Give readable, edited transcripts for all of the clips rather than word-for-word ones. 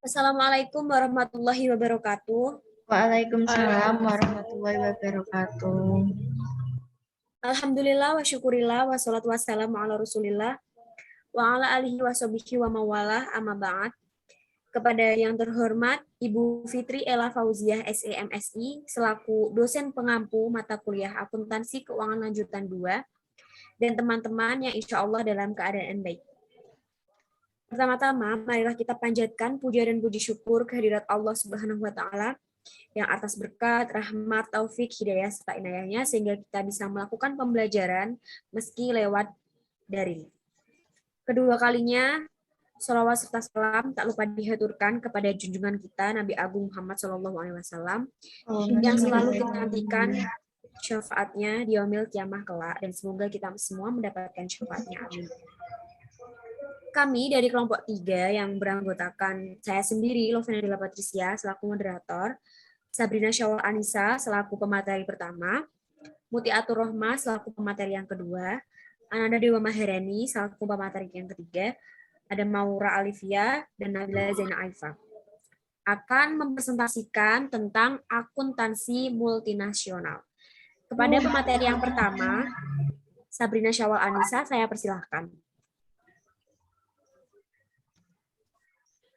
Assalamualaikum warahmatullahi wabarakatuh. Waalaikumsalam warahmatullahi wabarakatuh. Alhamdulillah wa syukurillah wa salatu wassalamu ala rasulillah wa ala alihi wa sahbihi wa mawalah amma ba'd. Kepada yang terhormat Ibu Fitri Ella Fauziah SEMSI selaku dosen pengampu mata kuliah akuntansi keuangan lanjutan 2 dan teman-teman yang insya Allah dalam keadaan baik. Pertama-tama, marilah kita panjatkan puja dan puji syukur kehadirat Allah Subhanahu wa taala yang atas berkat, rahmat, taufik, hidayah serta inayahnya sehingga kita bisa melakukan pembelajaran meski lewat daring. Kedua kalinya, sholawat serta salam tak lupa dihaturkan kepada junjungan kita Nabi Agung Muhammad SAW yang selalu kita nantikan syafaatnya di yaumil kiamah kelak dan semoga kita semua mendapatkan syafaatnya. Amin. Kami dari kelompok 3 yang beranggotakan saya sendiri, Lovena Della Patricia, selaku moderator, Sabrina Syawal Anissa, selaku pemateri pertama, Muti Atur Rohmah, selaku pemateri yang kedua, Ananda Dewa Maherani, selaku pemateri yang ketiga, ada Maura Alivia, dan Nabila Zaina Aifa. Akan mempresentasikan tentang akuntansi multinasional. Kepada pemateri yang pertama, Sabrina Syawal Anissa, saya persilahkan.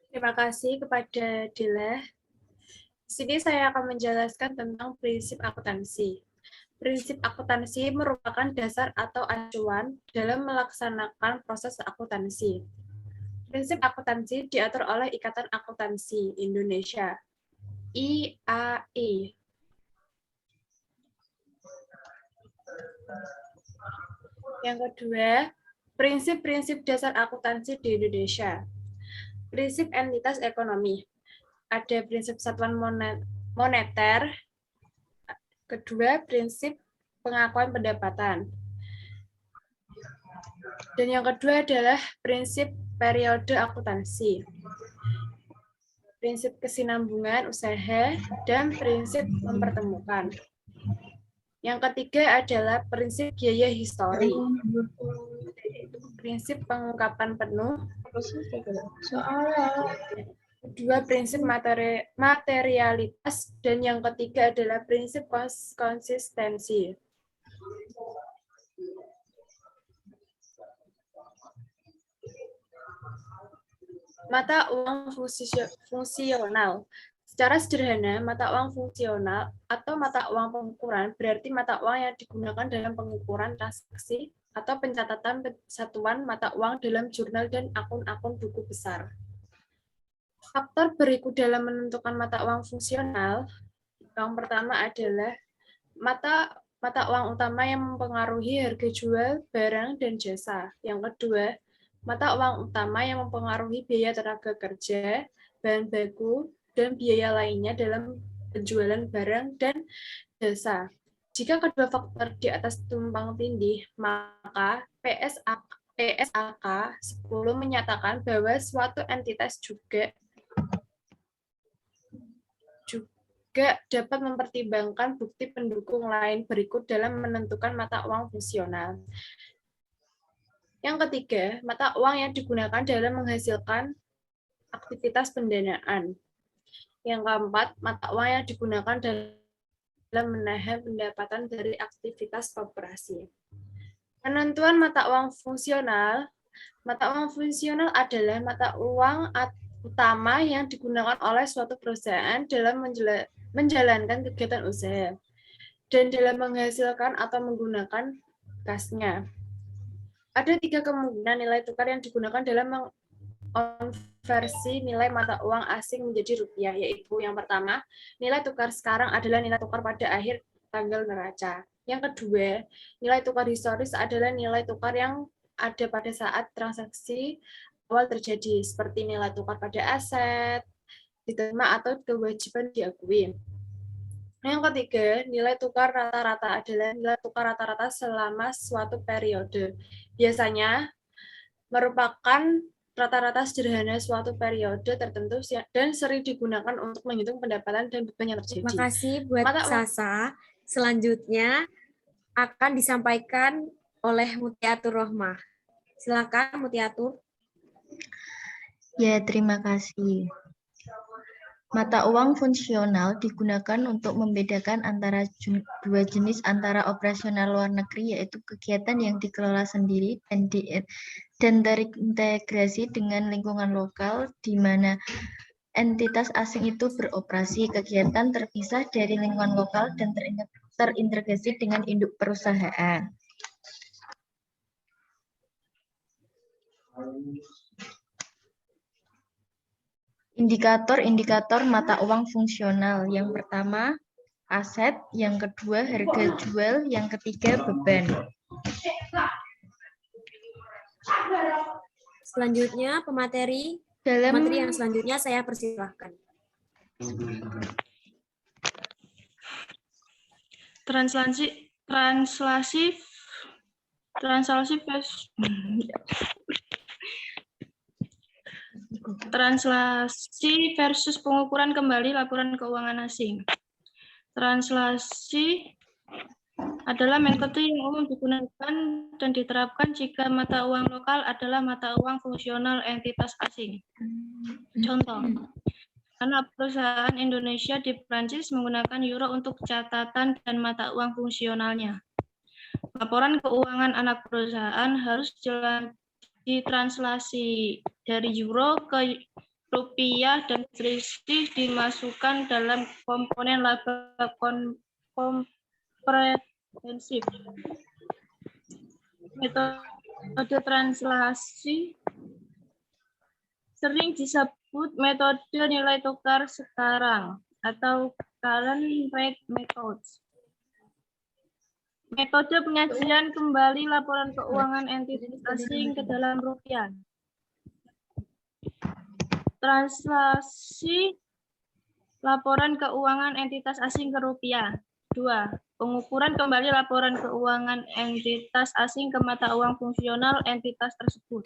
Terima kasih kepada Dila. Di sini saya akan menjelaskan tentang prinsip akuntansi. Prinsip akuntansi merupakan dasar atau acuan dalam melaksanakan proses akuntansi. Prinsip akuntansi diatur oleh Ikatan Akuntansi Indonesia, IAI. Yang kedua, prinsip-prinsip dasar akuntansi di Indonesia. Prinsip entitas ekonomi. Ada prinsip satuan moneter. Kedua, prinsip pengakuan pendapatan. Dan yang kedua adalah prinsip periode akuntansi. Prinsip kesinambungan usaha dan prinsip mempertemukan. Yang ketiga adalah prinsip biaya histori. Prinsip pengungkapan penuh. Kedua, prinsip materialitas, dan yang ketiga adalah prinsip konsistensi. Mata uang fungsional. Secara sederhana, mata uang fungsional atau mata uang pengukuran berarti mata uang yang digunakan dalam pengukuran transaksi atau pencatatan satuan mata uang dalam jurnal dan akun-akun buku besar. Faktor berikut dalam menentukan mata uang fungsional. Yang pertama adalah mata uang utama yang mempengaruhi harga jual barang dan jasa. Yang kedua, mata uang utama yang mempengaruhi biaya tenaga kerja, bahan baku, dan biaya lainnya dalam penjualan barang dan jasa. Jika kedua faktor di atas tumpang tindih, maka PSAK 10 menyatakan bahwa suatu entitas juga dapat mempertimbangkan bukti pendukung lain berikut dalam menentukan mata uang fungsional. Yang ketiga, mata uang yang digunakan dalam menghasilkan aktivitas pendanaan. Yang keempat, mata uang yang digunakan dalam menahan pendapatan dari aktivitas koperasi. Penentuan mata uang fungsional. Mata uang fungsional adalah mata uang utama yang digunakan oleh suatu perusahaan dalam menjalankan kegiatan usaha dan dalam menghasilkan atau menggunakan kasnya. Ada 3 kemungkinan nilai tukar yang digunakan dalam mengonversi nilai mata uang asing menjadi rupiah, yaitu yang pertama, nilai tukar sekarang adalah nilai tukar pada akhir tanggal neraca. Yang kedua, nilai tukar historis adalah nilai tukar yang ada pada saat transaksi awal terjadi, seperti nilai tukar pada aset, diterima atau kewajiban diakui. Yang ketiga, nilai tukar rata-rata adalah nilai tukar rata-rata selama suatu periode. Biasanya merupakan rata-rata sederhana suatu periode tertentu dan sering digunakan untuk menghitung pendapatan dan beban yang terjadi. Terima kasih buat Sasa. Selanjutnya akan disampaikan oleh Mutiatur Rohmah. Silakan Mutiatur. Ya, terima kasih. Mata uang fungsional digunakan untuk membedakan antara dua jenis antara operasional luar negeri, yaitu kegiatan yang dikelola sendiri dan terintegrasi dengan lingkungan lokal, di mana entitas asing itu beroperasi. Kegiatan terpisah dari lingkungan lokal dan terintegrasi dengan induk perusahaan. Indikator-indikator mata uang fungsional. Yang pertama, aset. Yang kedua, harga jual. Yang ketiga, beban. Selanjutnya, pemateri yang selanjutnya saya persilahkan. Translasi versus pengukuran kembali laporan keuangan asing. Translasi adalah metode yang umum digunakan dan diterapkan jika mata uang lokal adalah mata uang fungsional entitas asing. Contoh, anak perusahaan Indonesia di Prancis menggunakan euro untuk catatan dan mata uang fungsionalnya. Laporan keuangan anak perusahaan harus ditranslasi dari euro ke rupiah dan selisih dimasukkan dalam komponen laba komprehensif. Metode translasi sering disebut metode nilai tukar sekarang atau current rate methods. Metode penyajian kembali laporan keuangan entitas asing ke dalam rupiah. Translasi laporan keuangan entitas asing ke rupiah. 2. Pengukuran kembali laporan keuangan entitas asing ke mata uang fungsional entitas tersebut.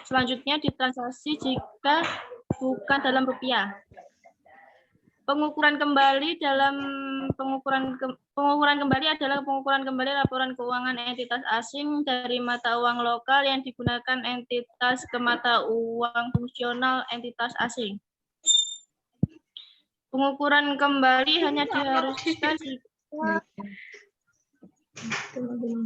Selanjutnya ditranslasi jika bukan dalam rupiah. Pengukuran kembali adalah pengukuran kembali laporan keuangan entitas asing dari mata uang lokal yang digunakan entitas ke mata uang fungsional entitas asing. Pengukuran kembali hanya diharuskan jika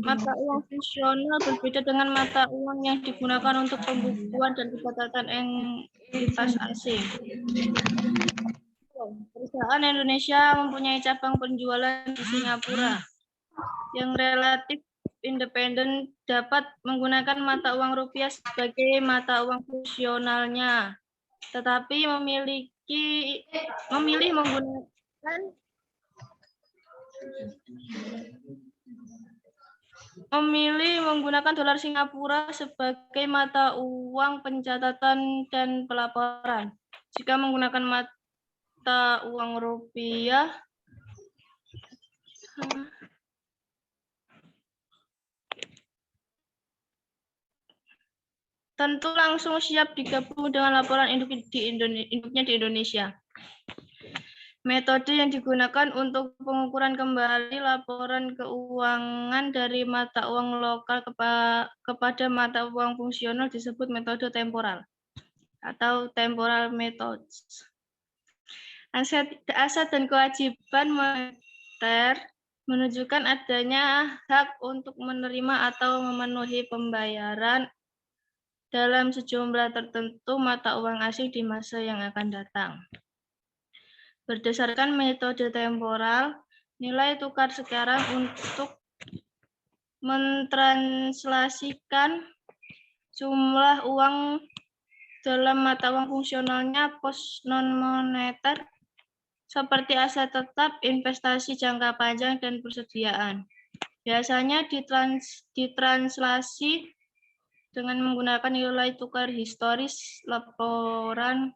mata uang fungsional berbeda dengan mata uang yang digunakan untuk pembukuan dan pencatatan entitas asing. Perusahaan Indonesia mempunyai cabang penjualan di Singapura yang relatif independen dapat menggunakan mata uang rupiah sebagai mata uang fungsionalnya, tetapi memilih menggunakan dolar Singapura sebagai mata uang pencatatan dan pelaporan. Jika menggunakan mata uang rupiah, tentu langsung siap digabung dengan laporan induknya di Indonesia. Metode yang digunakan untuk pengukuran kembali laporan keuangan dari mata uang lokal kepada mata uang fungsional disebut metode temporal atau temporal methods. Aset dan kewajiban moneter menunjukkan adanya hak untuk menerima atau memenuhi pembayaran dalam sejumlah tertentu mata uang asing di masa yang akan datang. Berdasarkan metode temporal, nilai tukar sekarang untuk mentranslasikan jumlah uang dalam mata uang fungsionalnya pos non-moneter seperti aset tetap, investasi jangka panjang, dan persediaan. Biasanya ditranslasi dengan menggunakan nilai tukar historis laporan,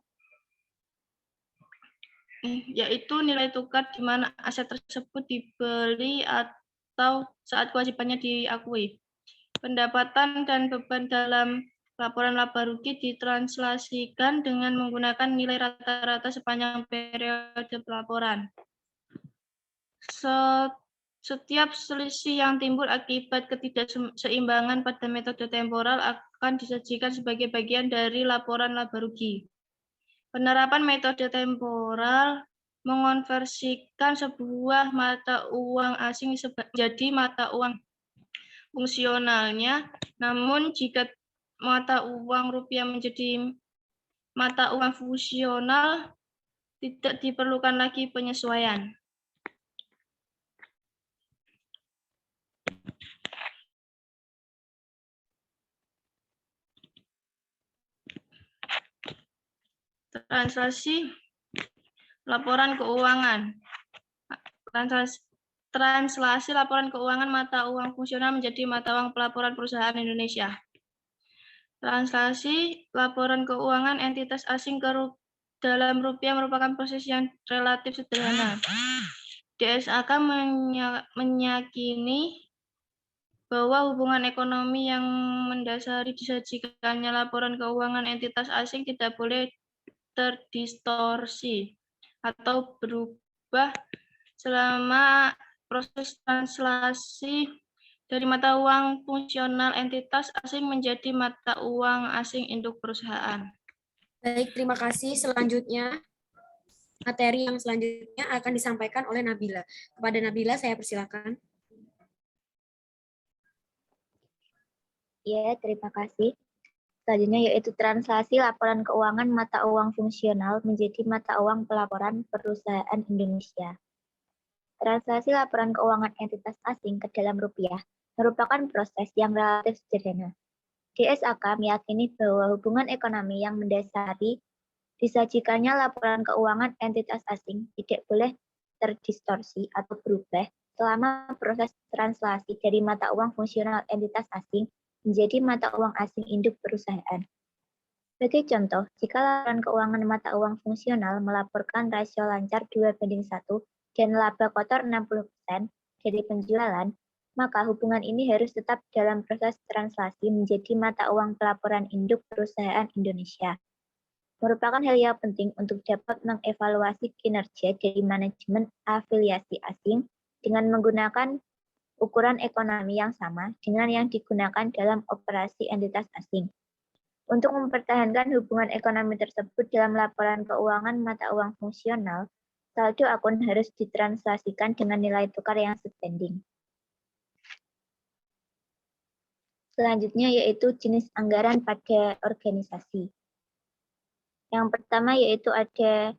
yaitu nilai tukar di mana aset tersebut dibeli atau saat kewajibannya diakui. Pendapatan dan beban dalam laporan laba rugi ditranslasikan dengan menggunakan nilai rata-rata sepanjang periode pelaporan. Setiap selisih yang timbul akibat ketidakseimbangan pada metode temporal akan disajikan sebagai bagian dari laporan laba rugi. Penerapan metode temporal mengonversikan sebuah mata uang asing menjadi mata uang fungsionalnya, namun jika mata uang rupiah menjadi mata uang fungsional, tidak diperlukan lagi penyesuaian. Translasi laporan keuangan. Translasi laporan keuangan mata uang fungsional menjadi mata uang pelaporan perusahaan Indonesia. Translasi laporan keuangan entitas asing ke dalam rupiah merupakan proses yang relatif sederhana. DSAK meyakini bahwa hubungan ekonomi yang mendasari disajikannya laporan keuangan entitas asing tidak boleh terdistorsi atau berubah selama proses translasi dari mata uang fungsional entitas asing menjadi mata uang asing induk perusahaan. Baik, terima kasih. Selanjutnya, materi yang selanjutnya akan disampaikan oleh Nabila. Kepada Nabila, saya persilakan. Ya, terima kasih. Selanjutnya yaitu translasi laporan keuangan mata uang fungsional menjadi mata uang pelaporan perusahaan Indonesia. Translasi laporan keuangan entitas asing ke dalam rupiah merupakan proses yang relatif sederhana. DSAK meyakini bahwa hubungan ekonomi yang mendasari disajikannya laporan keuangan entitas asing tidak boleh terdistorsi atau berubah selama proses translasi dari mata uang fungsional entitas asing menjadi mata uang asing induk perusahaan. Sebagai contoh, jika laporan keuangan mata uang fungsional melaporkan rasio lancar 2:1 dan laba kotor 60% dari penjualan, maka hubungan ini harus tetap dalam proses translasi menjadi mata uang pelaporan induk perusahaan Indonesia. Merupakan hal yang penting untuk dapat mengevaluasi kinerja dari manajemen afiliasi asing dengan menggunakan ukuran ekonomi yang sama dengan yang digunakan dalam operasi entitas asing. Untuk mempertahankan hubungan ekonomi tersebut dalam laporan keuangan mata uang fungsional, saldo akun harus ditranslasikan dengan nilai tukar yang sebanding. Selanjutnya yaitu jenis anggaran pada organisasi. Yang pertama yaitu ada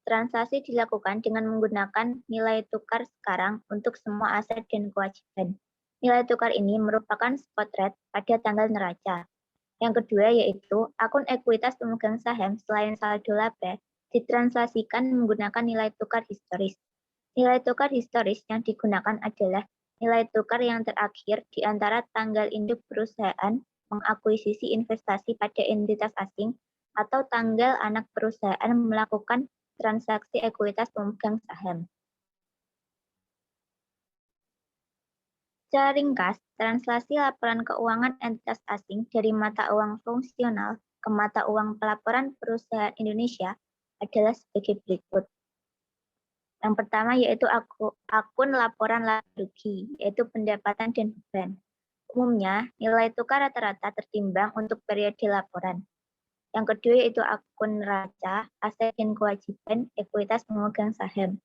transaksi dilakukan dengan menggunakan nilai tukar sekarang untuk semua aset dan kewajiban. Nilai tukar ini merupakan spot rate pada tanggal neraca. Yang kedua yaitu akun ekuitas pemegang saham selain saldo laba ditranslasikan menggunakan nilai tukar historis. Nilai tukar historis yang digunakan adalah nilai tukar yang terakhir di antara tanggal induk perusahaan mengakuisisi investasi pada entitas asing atau tanggal anak perusahaan melakukan transaksi ekuitas pemegang saham. Secara ringkas, translasi laporan keuangan entitas asing dari mata uang fungsional ke mata uang pelaporan perusahaan Indonesia adalah sebagai berikut. Yang pertama yaitu akun laporan laba rugi, yaitu pendapatan dan beban. Umumnya, nilai tukar rata-rata tertimbang untuk periode laporan. Yang kedua yaitu akun neraca, aset dan kewajiban, ekuitas pemegang saham,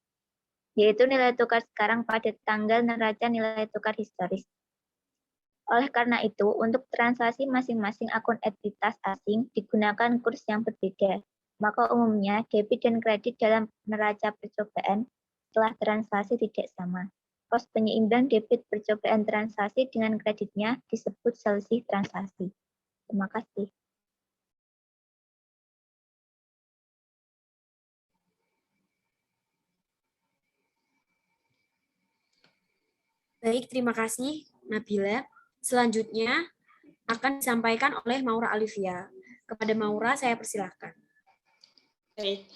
yaitu nilai tukar sekarang pada tanggal neraca nilai tukar historis. Oleh karena itu, untuk transaksi masing-masing akun entitas asing digunakan kurs yang berbeda. Maka umumnya debit dan kredit dalam neraca percobaan setelah transaksi tidak sama. Pos penyeimbang debit percobaan transaksi dengan kreditnya disebut selisih transaksi. Terima kasih. Baik, terima kasih Nabila. Selanjutnya akan disampaikan oleh Maura Alivia. Kepada Maura, saya persilahkan. Baik,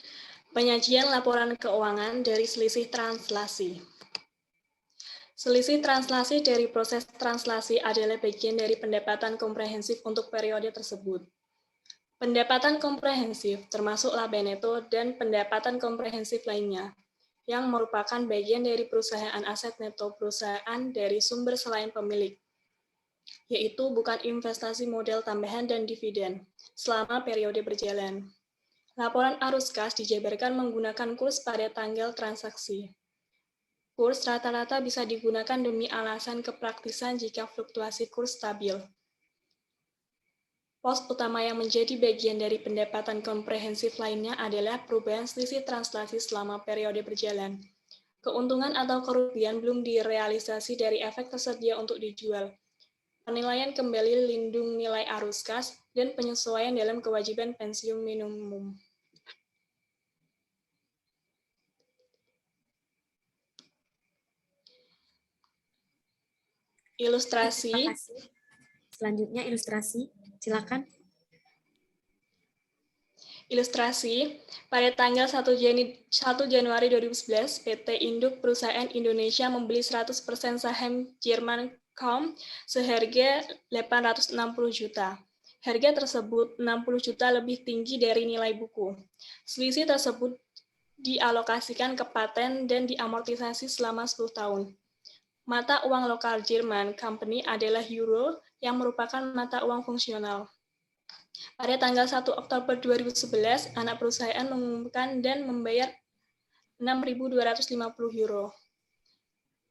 penyajian laporan keuangan dari selisih translasi. Selisih translasi dari proses translasi adalah bagian dari pendapatan komprehensif untuk periode tersebut. Pendapatan komprehensif termasuk laba neto dan pendapatan komprehensif lainnya, yang merupakan bagian dari perusahaan aset neto perusahaan dari sumber selain pemilik, yaitu bukan investasi modal tambahan dan dividen selama periode berjalan. Laporan arus kas dijabarkan menggunakan kurs pada tanggal transaksi. Kurs rata-rata bisa digunakan demi alasan kepraktisan jika fluktuasi kurs stabil. Pos utama yang menjadi bagian dari pendapatan komprehensif lainnya adalah perubahan selisih translasi selama periode berjalan. Keuntungan atau kerugian belum direalisasi dari efek tersedia untuk dijual. Penilaian kembali lindung nilai arus kas, dan penyesuaian dalam kewajiban pensiun minimum. Ilustrasi. Terima kasih. Selanjutnya ilustrasi, silakan. Ilustrasi, pada tanggal 1 Januari 2011, PT Induk Perusahaan Indonesia membeli 100% saham Jerman Com seharga 860 juta. Harga tersebut 60 juta lebih tinggi dari nilai buku. Selisih tersebut dialokasikan ke paten dan diamortisasi selama 10 tahun. Mata uang lokal Jerman Company adalah euro yang merupakan mata uang fungsional. Pada tanggal 1 Oktober 2011, anak perusahaan mengumumkan dan membayar 6.250 euro.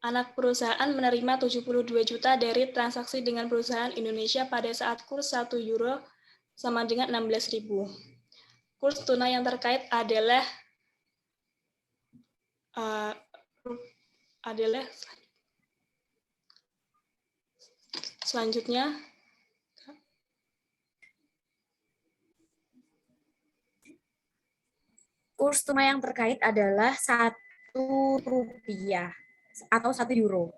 Anak perusahaan menerima 72 juta dari transaksi dengan perusahaan Indonesia pada saat kurs 1 euro sama dengan 16.000. Kurs tunai yang terkait adalah selanjutnya Kurs tunai yang terkait adalah 1 rupiah atau 1 euro.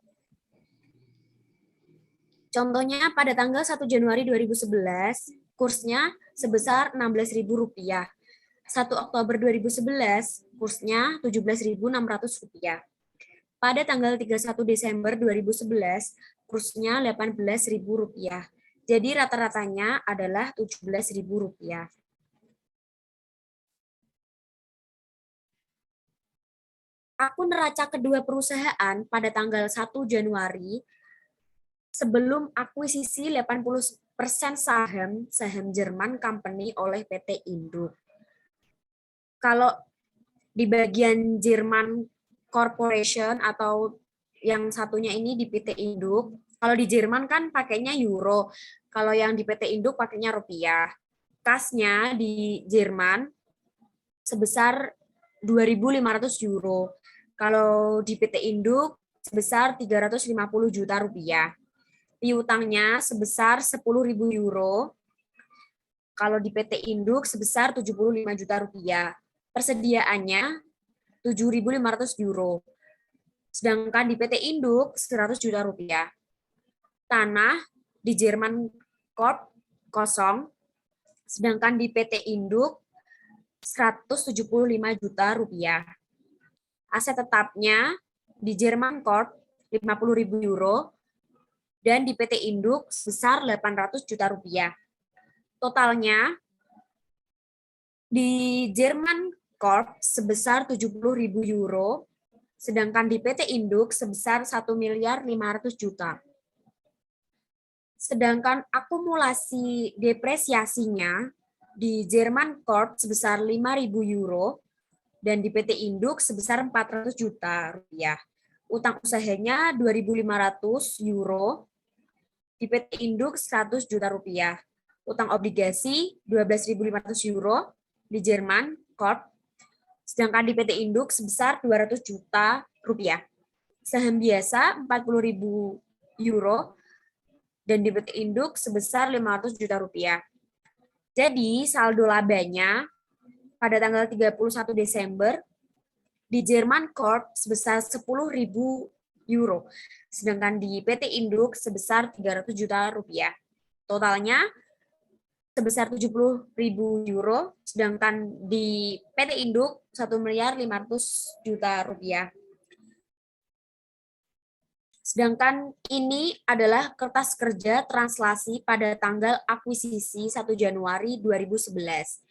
Contohnya pada tanggal 1 Januari 2011, kursnya sebesar Rp16.000. 1 Oktober 2011, kursnya Rp17.600. Pada tanggal 31 Desember 2011, kursnya Rp18.000. Jadi rata-ratanya adalah Rp17.000. Akun neraca kedua perusahaan pada tanggal 1 Januari sebelum akuisisi 80% saham Jerman Company oleh PT Induk. Kalau di bagian Jerman Corporation atau yang satunya ini di PT Induk, kalau di Jerman kan pakainya euro, kalau yang di PT Induk pakainya rupiah. Kasnya di Jerman sebesar 2.500 euro. Kalau di PT Induk sebesar 350 juta rupiah. Piutangnya sebesar 10.000 euro. Kalau di PT Induk sebesar 75 juta rupiah. Persediaannya 7.500 euro. Sedangkan di PT Induk 100 juta rupiah. Tanah di Jerman Corp kosong. Sedangkan di PT Induk 175 juta rupiah. Aset tetapnya di Jerman Corp 50.000 euro dan di PT Induk sebesar 800 juta rupiah. Totalnya di Jerman Corp sebesar 70.000 euro, sedangkan di PT Induk sebesar 1.500.000.000 juta. Sedangkan akumulasi depresiasinya di Jerman Corp sebesar 5.000 euro, dan di PT Induk sebesar 400 juta rupiah. Utang usahanya 2.500 euro, di PT Induk 100 juta rupiah. Utang obligasi 12.500 euro di Jerman Corp, sedangkan di PT Induk sebesar 200 juta rupiah. Saham biasa 40.000 euro, dan di PT Induk sebesar 500 juta rupiah. Jadi saldo labanya pada tanggal 31 Desember di Jerman Corp sebesar 10.000 euro, sedangkan di PT Induk sebesar 300 juta rupiah. Totalnya sebesar 70.000 euro, sedangkan di PT Induk 1.500.000 juta rupiah. Sedangkan ini adalah kertas kerja translasi pada tanggal akuisisi 1 Januari 2011.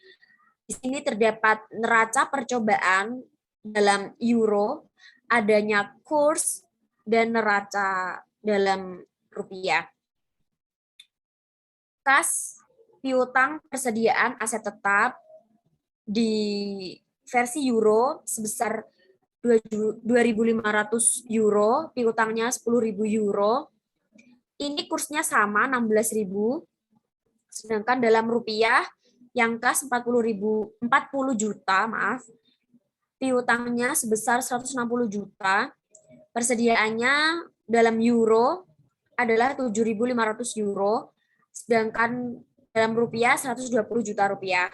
Di sini terdapat neraca percobaan dalam euro, adanya kurs, dan neraca dalam rupiah. Kas, piutang, persediaan aset tetap, di versi euro sebesar 2.500 euro, piutangnya 10.000 euro. Ini kursnya sama 16.000. Sedangkan dalam rupiah yang kas 40 juta, maaf. Piutangnya sebesar 160 juta. Persediaannya dalam euro adalah 7.500 euro, sedangkan dalam rupiah 120 juta rupiah.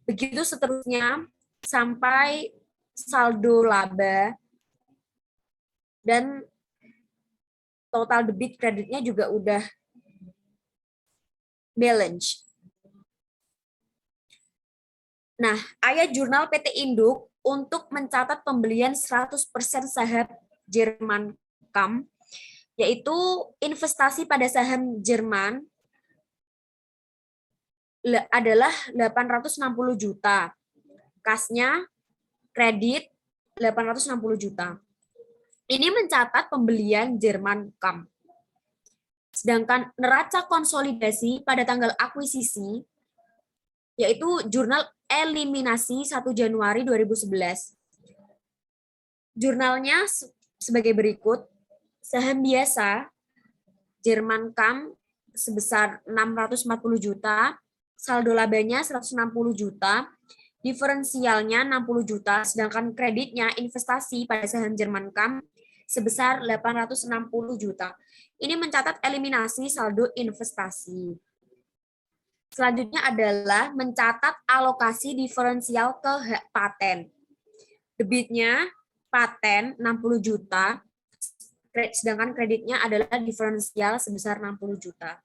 Begitu seterusnya sampai saldo laba dan total debit kreditnya juga udah balance. Nah, ayat jurnal PT Induk untuk mencatat pembelian 100% saham Jerman Kam, yaitu investasi pada saham Jerman adalah 860 juta. Kasnya kredit 860 juta. Ini mencatat pembelian Jerman Kam. Sedangkan neraca konsolidasi pada tanggal akuisisi yaitu jurnal eliminasi 1 Januari 2011. Jurnalnya sebagai berikut. Saham biasa Jerman Kam sebesar 640 juta, saldo labanya 160 juta, diferensialnya 60 juta, sedangkan kreditnya investasi pada saham Jerman Kam sebesar 860 juta. Ini mencatat eliminasi saldo investasi. Selanjutnya adalah mencatat alokasi diferensial ke hak paten. Debitnya paten 60 juta, sedangkan kreditnya adalah diferensial sebesar 60 juta.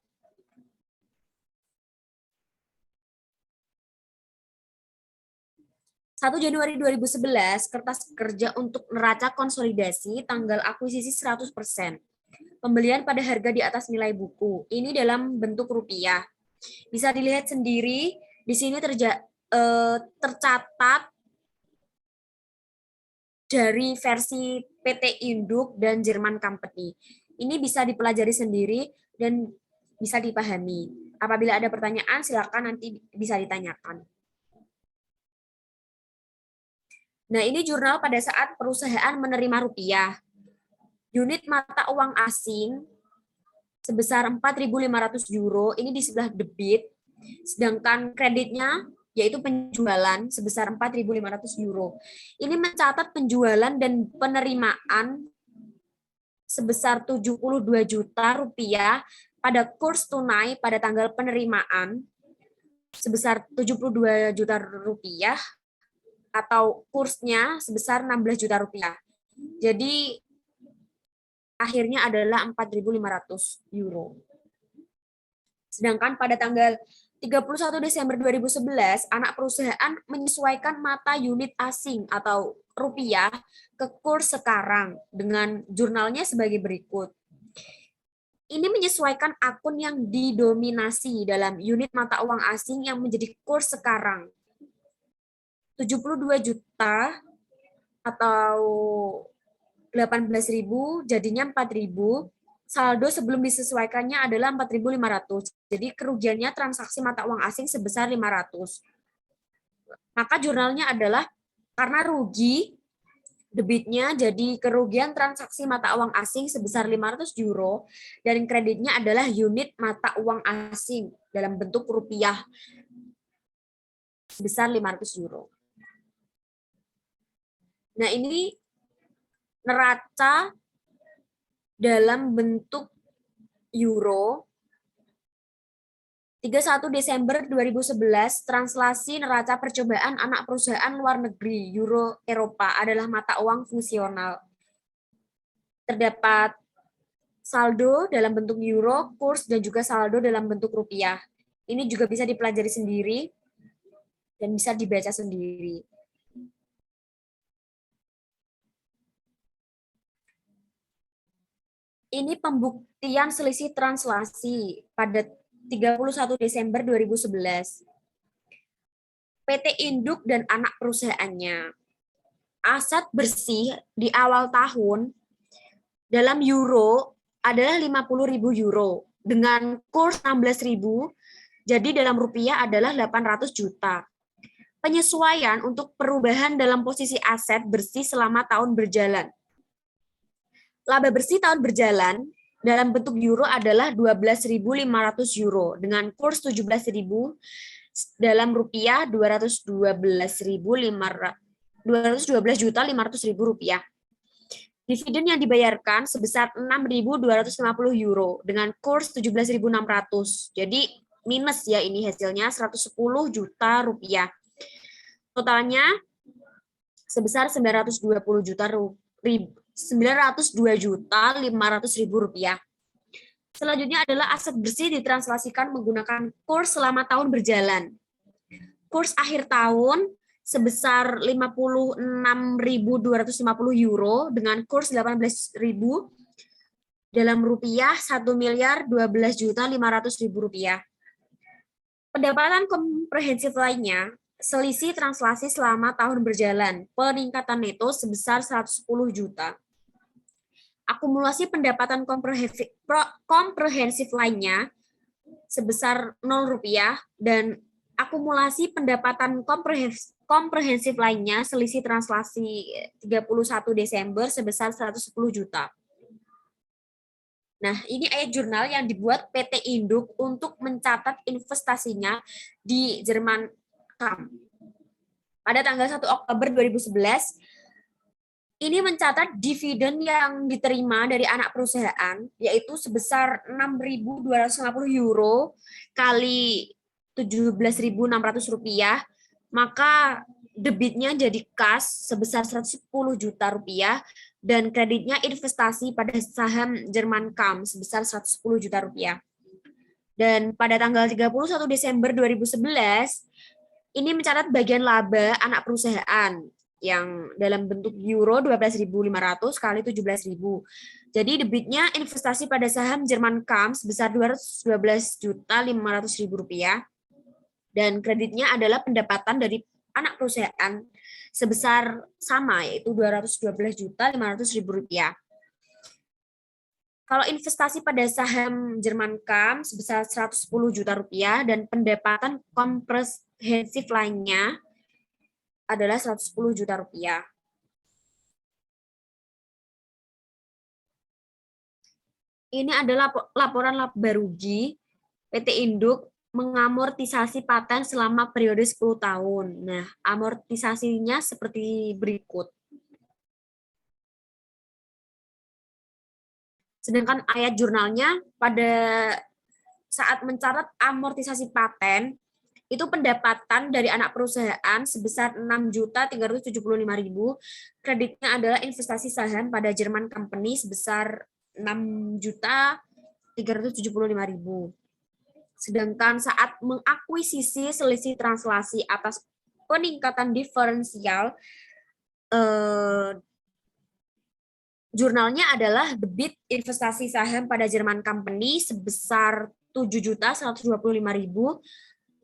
Januari 2011, kertas kerja untuk neraca konsolidasi tanggal akuisisi 100%. Pembelian pada harga di atas nilai buku. Ini dalam bentuk rupiah. Bisa dilihat sendiri, di sini tercatat dari versi PT Induk dan Jerman Company. Ini bisa dipelajari sendiri dan bisa dipahami. Apabila ada pertanyaan, silakan nanti bisa ditanyakan. Nah, ini jurnal pada saat perusahaan menerima rupiah. Unit mata uang asing sebesar 4.500 euro, ini di sebelah debit, sedangkan kreditnya yaitu penjualan sebesar 4.500 euro. Ini mencatat penjualan dan penerimaan sebesar 72 juta rupiah pada kurs tunai pada tanggal penerimaan sebesar 72 juta rupiah atau kursnya sebesar 16 juta rupiah. Jadi akhirnya adalah 4.500 euro. Sedangkan pada tanggal 31 Desember 2011, anak perusahaan menyesuaikan mata unit asing atau rupiah ke kurs sekarang dengan jurnalnya sebagai berikut. Ini menyesuaikan akun yang didominasi dalam unit mata uang asing yang menjadi kurs sekarang. 72 juta atau 18.000 jadinya 4.000. Saldo sebelum disesuaikannya adalah 4.500. Jadi kerugiannya transaksi mata uang asing sebesar 500. Maka jurnalnya adalah karena rugi debitnya jadi kerugian transaksi mata uang asing sebesar 500 euro dan kreditnya adalah unit mata uang asing dalam bentuk rupiah sebesar 500 euro. Nah, ini neraca dalam bentuk euro 31 Desember 2011, translasi neraca percobaan anak perusahaan luar negeri Euro Eropa adalah mata uang fungsional. Terdapat saldo dalam bentuk euro, kurs, dan juga saldo dalam bentuk rupiah. Ini juga bisa dipelajari sendiri dan bisa dibaca sendiri. Ini pembuktian selisih translasi pada 31 Desember 2011. PT Induk dan anak perusahaannya. Aset bersih di awal tahun dalam euro adalah 50.000 euro dengan kurs 16.000, jadi dalam rupiah adalah 800 juta. penyesuaian untuk perubahan dalam posisi aset bersih selama tahun berjalan. Laba bersih tahun berjalan dalam bentuk euro adalah 12.500 euro dengan kurs 17.000 dalam rupiah 212.500 rupiah. Dividen yang dibayarkan sebesar 6.250 euro dengan kurs 17.600. Jadi minus ya ini hasilnya 110 juta rupiah. Totalnya sebesar 902 juta rupiah. Selanjutnya adalah aset bersih ditranslasikan menggunakan kurs selama tahun berjalan. Kurs akhir tahun sebesar 56.250 euro dengan kurs 18.000 dalam rupiah 1.012.500.000 rupiah. Pendapatan komprehensif lainnya, selisih translasi selama tahun berjalan, peningkatan neto sebesar 110 juta. Akumulasi pendapatan komprehensif lainnya sebesar 0 rupiah dan akumulasi pendapatan komprehensif lainnya selisih translasi 31 Desember sebesar 110 juta. Nah, ini ayat jurnal yang dibuat PT Induk untuk mencatat investasinya di Jerman KAM. Pada tanggal 1 Oktober 2011, ini mencatat dividen yang diterima dari anak perusahaan, yaitu sebesar 6.250 euro kali 17.600 rupiah, maka debitnya jadi kas sebesar 110 juta rupiah, dan kreditnya investasi pada saham Jerman KAM sebesar 110 juta rupiah. Dan pada tanggal 31 Desember 2011, ini mencatat bagian laba anak perusahaan yang dalam bentuk euro 12.500 kali 17.000. Jadi debitnya investasi pada saham Jerman KAM sebesar 212.500.000 rupiah, dan kreditnya adalah pendapatan dari anak perusahaan sebesar sama, yaitu 212.500.000 rupiah. Kalau investasi pada saham Jerman KAM sebesar 110 juta rupiah dan pendapatan komprehensif lainnya adalah 110 juta rupiah. Ini adalah laporan laba rugi PT Induk mengamortisasi paten selama periode 10 tahun. Nah, amortisasinya seperti berikut. Sedangkan ayat jurnalnya pada saat mencatat amortisasi paten, itu pendapatan dari anak perusahaan sebesar 6.375.000, kreditnya adalah investasi saham pada Jerman Company sebesar 6.375.000. Sedangkan saat mengakuisisi selisih translasi atas peningkatan diferensial, jurnalnya adalah debit investasi saham pada Jerman Company sebesar 7.125.000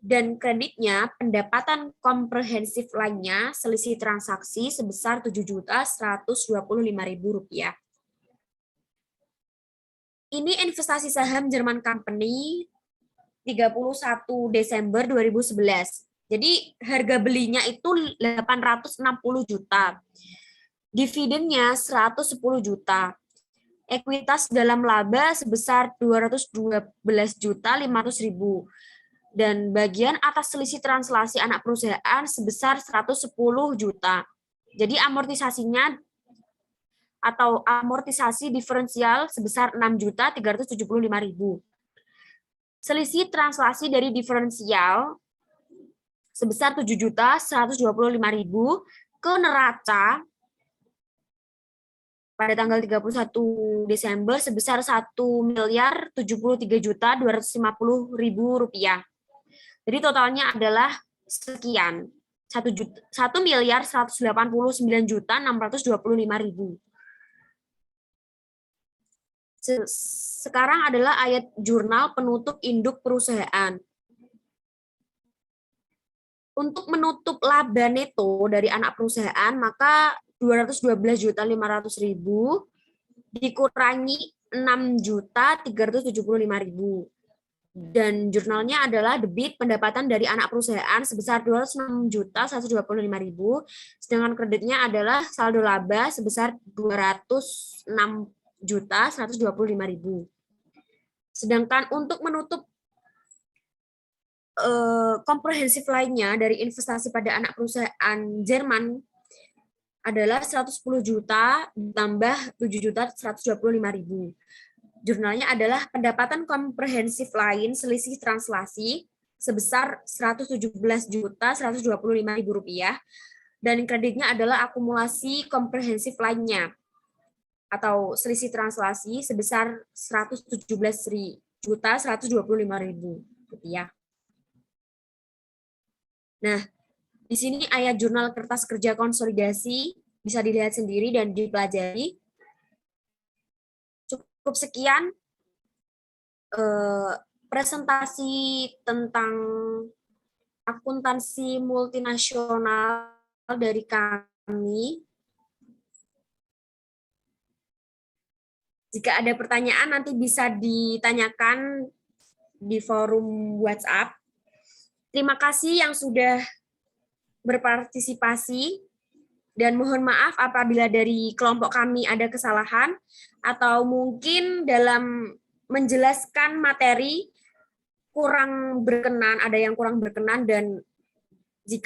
dan kreditnya pendapatan komprehensif lainnya selisih transaksi sebesar 7.125.000 rupiah. Ini investasi saham Jerman Company 31 Desember 2011. Jadi harga belinya itu 860 juta. Dividennya 110 juta. Ekuitas dalam laba sebesar 212.500.000 dan bagian atas selisih translasi anak perusahaan sebesar 110 juta. Jadi amortisasinya atau amortisasi diferensial sebesar 6.375.000. Selisih translasi dari diferensial sebesar 7.125.000 ke neraca pada tanggal 31 Desember sebesar 1.073.250.000 rupiah. Jadi totalnya adalah sekian, 1.189.625.000. Sekarang adalah ayat jurnal penutup induk perusahaan. Untuk menutup laba neto dari anak perusahaan, maka 212.500.000 dikurangi 6.375.000. Dan jurnalnya adalah debit pendapatan dari anak perusahaan sebesar 206.125.000, sedangkan kreditnya adalah saldo laba sebesar 206.125.000. Sedangkan untuk menutup komprehensif lainnya dari investasi pada anak perusahaan Jerman adalah 110 juta ditambah 7.125.000. Jurnalnya adalah pendapatan komprehensif lain selisih translasi sebesar 117.125.000 rupiah, dan kreditnya adalah akumulasi komprehensif lainnya atau selisih translasi sebesar 117.125.000 rupiah. Nah, di sini ayat jurnal kertas kerja konsolidasi bisa dilihat sendiri dan dipelajari. Cukup sekian presentasi tentang akuntansi multinasional dari kami. Jika ada pertanyaan nanti bisa ditanyakan di forum WhatsApp. Terima kasih yang sudah berpartisipasi. Dan mohon maaf apabila dari kelompok kami ada kesalahan atau mungkin dalam menjelaskan materi kurang berkenan, ada yang kurang berkenan dan